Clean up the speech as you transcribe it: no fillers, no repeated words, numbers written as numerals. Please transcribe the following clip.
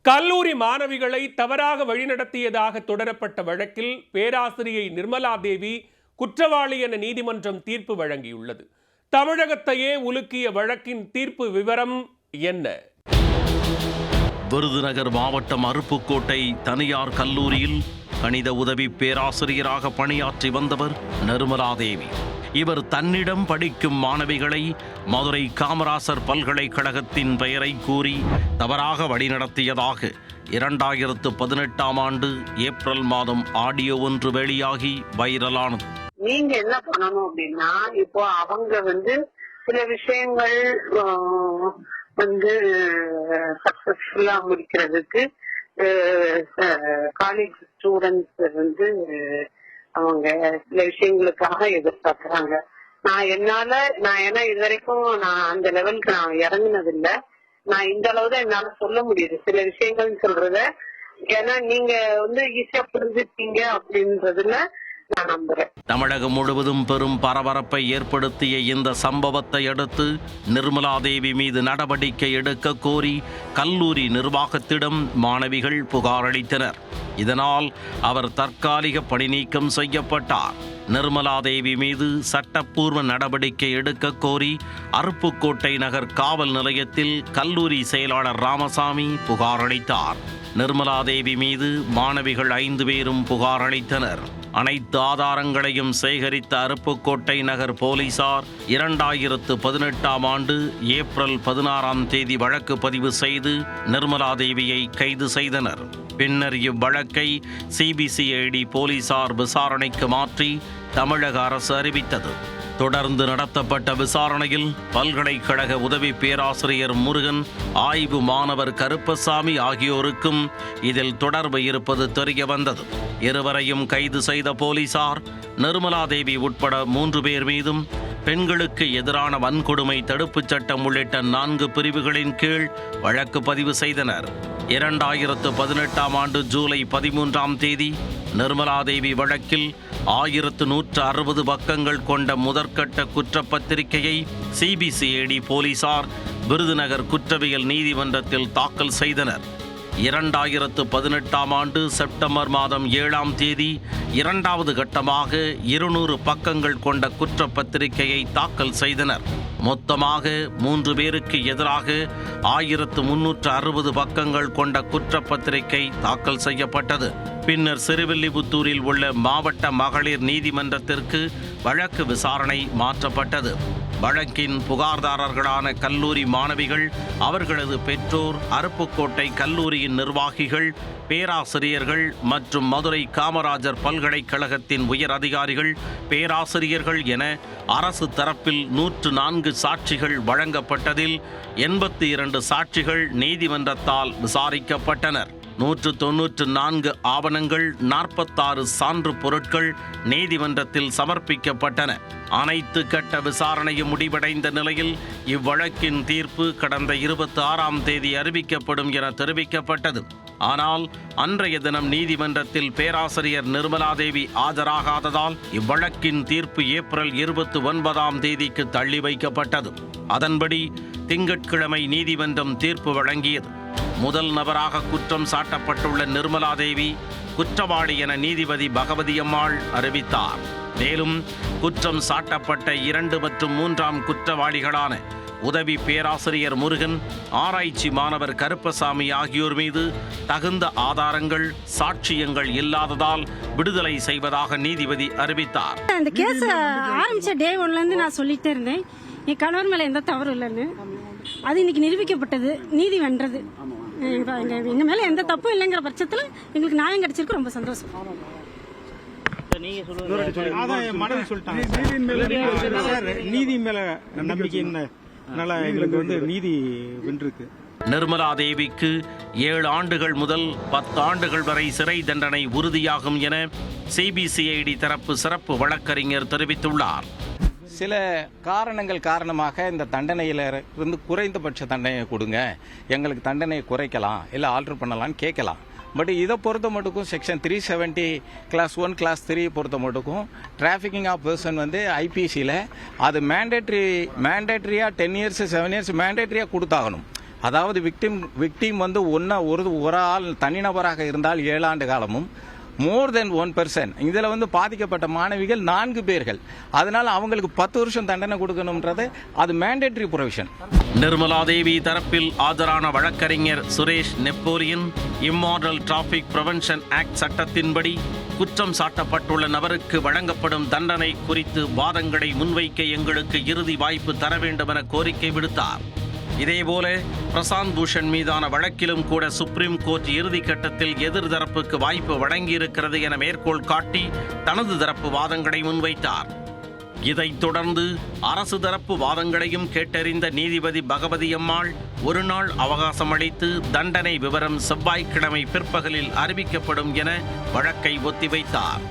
கல்லூரி மாணவிகளை தவறாக வழிநடத்தியதாக தொடரப்பட்ட வழக்கில் பேராசிரியை நிர்மலா தேவி குற்றவாளி என நீதிமன்றம் தீர்ப்பு வழங்கியுள்ளது. தமிழகத்தையே உலுக்கிய வழக்கின் தீர்ப்பு விவரம் என்ன? விருதுநகர் மாவட்டம் அருப்புக்கோட்டை தனியார் கல்லூரியில் கணித உதவி பேராசிரியராக பணியாற்றி வந்தவர் நிர்மலா தேவி. இவர் தன்னிடம் படிக்கும் மாணவிகளை மதுரை காமராசர் பல்கலைக்கழகத்தின் பெயரை கூறி தவறாக வழிநடத்தியதாக 2018 ஆண்டு ஏப்ரல் மாதம் ஆடியோ ஒன்று வெளியாகி வைரலானது. நீங்க என்ன பண்ணணும் அப்படின்னா, இப்போ அவங்க சில விஷயங்கள் சக்சஸ்ஃபுல்லா முடிக்கிறதுக்கு காலேஜ் ஸ்டூடெண்ட்ஸ் அவங்க சில விஷயங்களுக்காக எதிர்பார்க்கறாங்க. ஏன்னா இது வரைக்கும் நான் அந்த லெவலுக்கு நான் இறங்கினது இல்ல. நான் இந்த அளவு தான் என்னால சொல்ல முடியுது சில விஷயங்கள் சொல்றத. ஏன்னா நீங்க ஈஸியா புரிஞ்சுட்டீங்க அப்படின்றதுல நான் நம்புறேன். தமிழகம் முழுவதும் பெரும் பரபரப்பை ஏற்படுத்திய இந்த சம்பவத்தை அடுத்து நிர்மலா தேவி மீது நடவடிக்கை எடுக்க கோரி கல்லூரி நிர்வாகத்திடம் மாணவிகள் புகார் அளித்தனர். இதனால் அவர் தற்காலிக பணி நீக்கம் செய்யப்பட்டார். நிர்மலா தேவி மீது சட்டப்பூர்வ நடவடிக்கை எடுக்க கோரி அருப்புக்கோட்டை நகர் காவல் நிலையத்தில் கல்லூரி செயலாளர் ராமசாமி புகார் அளித்தார். நிர்மலா தேவி மீது மாணவிகள் 5 பேரும் புகார் அளித்தனர். அனைத்து ஆதாரங்களையும் சேகரித்த அருப்புக்கோட்டை நகர் போலீசார் 2018 ஆண்டு ஏப்ரல் 16 வழக்கு பதிவு செய்து நிர்மலா தேவியை கைது செய்தனர். பின்னர் இவ்வழக்கை சிபிசிஐடி போலீசார் விசாரணைக்கு மாற்றி தமிழக அரசு அறிவித்தது. தொடர்ந்து நடத்தப்பட்ட விசாரணையில் பல்கலைக்கழக உதவி பேராசிரியர் முருகன், ஆய்வு மாணவர் கருப்பசாமி ஆகியோருக்கும் இதில் தொடர்பு இருப்பது தெரிய வந்தது. இருவரையும் கைது செய்த போலீசார் நிர்மலா தேவி உட்பட 3 பேர் மீதும் பெண்களுக்கு எதிரான வன்கொடுமை தடுப்புச் சட்டம் உள்ளிட்ட 4 பிரிவுகளின் கீழ் வழக்கு பதிவு செய்தனர். 2018 ஆண்டு ஜூலை 13 நிர்மலா தேவி வழக்கில் 1160 பக்கங்கள் கொண்ட முதற்கட்ட குற்றப்பத்திரிகையை சிபிசிஐடி போலீசார் விருதுநகர் குற்றவியல் நீதிமன்றத்தில் தாக்கல் செய்தனர். 2018 ஆண்டு செப்டம்பர் 7 இரண்டாவது கட்டமாக 200 பக்கங்கள் கொண்ட குற்றப்பத்திரிகையை தாக்கல் செய்தனர். மொத்தமாக 3 பேருக்கு எதிராக 1360 பக்கங்கள் கொண்ட குற்றப்பத்திரிகை தாக்கல் செய்யப்பட்டது. பின்னர் சிறுவில்லிபுத்தூரில் உள்ள மாவட்ட மகளிர் நீதிமன்றத்திற்கு வழக்கு விசாரணை மாற்றப்பட்டது. வழக்கின் புகார்தாரர்களான கல்லூரி மாணவிகள், அவர்களது பெற்றோர், அருப்புக்கோட்டை கல்லூரியின் நிர்வாகிகள், பேராசிரியர்கள் மற்றும் மதுரை காமராஜர் பல்கலைக்கழகத்தின் உயர் அதிகாரிகள், பேராசிரியர்கள் என அரசு தரப்பில் 104 சாட்சிகள் வழங்கப்பட்டதில் 82 சாட்சிகள் நீதிமன்றத்தால் விசாரிக்கப்பட்டனர். 194 ஆவணங்கள், 46 சான்று பொருட்கள் நீதிமன்றத்தில் சமர்ப்பிக்கப்பட்டன. அனைத்து கட்ட விசாரணையும் முடிவடைந்த நிலையில் இவ்வழக்கின் தீர்ப்பு கடந்த 26 அறிவிக்கப்படும் என தெரிவிக்கப்பட்டது. ஆனால் அன்றைய தினம் நீதிமன்றத்தில் பேராசிரியர் நிர்மலா தேவி ஆஜராகாததால் இவ்வழக்கின் தீர்ப்பு ஏப்ரல் 29 தள்ளி வைக்கப்பட்டது. அதன்படி திங்கட்கிழமை நீதிமன்றம் தீர்ப்பு வழங்கியது. முதல் நபராக குற்றம் சாட்டப்பட்டுள்ள நிர்மலா தேவி குற்றவாளி என நீதிபதி பகவதியம்மாள் அறிவித்தார். மேலும் குற்றம் சாட்டப்பட்ட 2 மற்றும் 3ஆம் குற்றவாளிகளான உதவி பேராசிரியர் முருகன், ஆராய்ச்சி மாணவர் கருப்பசாமி ஆகியோர் மீது தகுந்த ஆதாரங்கள், சாட்சியங்கள் இல்லாததால் விடுதலை செய்வதாக நீதிபதி அறிவித்தார். அந்த கேஸ் ஆரம்பிச்ச டே 1ல நான் சொல்லிட்டே இருந்தேன், என் கணவர் மேல எந்த தவறு இல்லைன்னு. அது இன்னைக்கு நிரூபிக்கப்பட்டது, நீதி வென்றது. எங்க மேல எந்த தப்பும் இல்லைங்கிற பட்சத்துல எங்களுக்கு நியாயம் கிடைச்சிருக்கு, ரொம்ப சந்தோஷம். நீதி மேல நம்பிக்கை எங்களுக்கு நீதி வென்றிருக்கு. நிர்மலா தேவிக்கு 7 ஆண்டுகள் முதல் 10 ஆண்டுகள் வரை சிறை தண்டனை உறுதியாகும் என சிபிசிஐடி தரப்பு சிறப்பு வழக்கறிஞர் தெரிவித்துள்ளார். சில காரணங்கள் காரணமாக இந்த தண்டனையிலிருந்து குறைந்தபட்ச தண்டனையை கொடுங்க, எங்களுக்கு தண்டனையை குறைக்கலாம், இல்லை ஆல்டர் பண்ணலான்னு கேட்கலாம். பட் இதை பொறுத்த மட்டுக்கும் செக்ஷன் 370 கிளாஸ் 1 கிளாஸ் 3 பொறுத்த மட்டுக்கும் டிராஃபிக்கிங் ஆஃப் பர்சன் ஐபிசியில் அது மேண்டேட்ரியாக 10 இயர்ஸ் 7 இயர்ஸ் மேண்டேட்ரியாக கொடுத்தாகணும். அதாவது விக்டிம் வந்து ஒரு ஆள் தனிநபராக இருந்தால் 7 ஆண்டு காலமும், மோர் தென் 1%, இதில் வந்து பாதிக்கப்பட்ட மாணவிகள் 4 பேர்கள், அதனால அவங்களுக்கு 10 வருஷம் தண்டனை கொடுக்கணும்ன்றது அது மேண்டேட்டரி ப்ரொவிஷன். நிர்மலா தேவி தரப்பில் ஆஜரான வழக்கறிஞர் Suresh Napoleon, immoral traffic prevention act சட்டத்தின்படி குற்றம் சாட்டப்பட்டுள்ள நபருக்கு வழங்கப்படும் தண்டனை குறித்து வாதங்களை முன்வைக்க எங்களுக்கு இறுதி வாய்ப்பு தர வேண்டும் என கோரிக்கை விடுத்தார். இதேபோல பிரசாந்த் பூஷன் மீதான வழக்கிலும் கூட சுப்ரீம் கோர்ட் இறுதிக்கட்டத்தில் எதிர்தரப்புக்கு வாய்ப்பு வழங்கியிருக்கிறது என மேற்கோள் காட்டி தனது தரப்பு வாதங்களை முன்வைத்தார். இதைத் தொடர்ந்து அரசு தரப்பு வாதங்களையும் கேட்டறிந்த நீதிபதி பகவதி அம்மாள் ஒரு நாள் அவகாசம் அளித்து தண்டனை விவரம் செவ்வாய்க்கிழமை பிற்பகலில் அறிவிக்கப்படும் என வழக்கை ஒத்திவைத்தார்.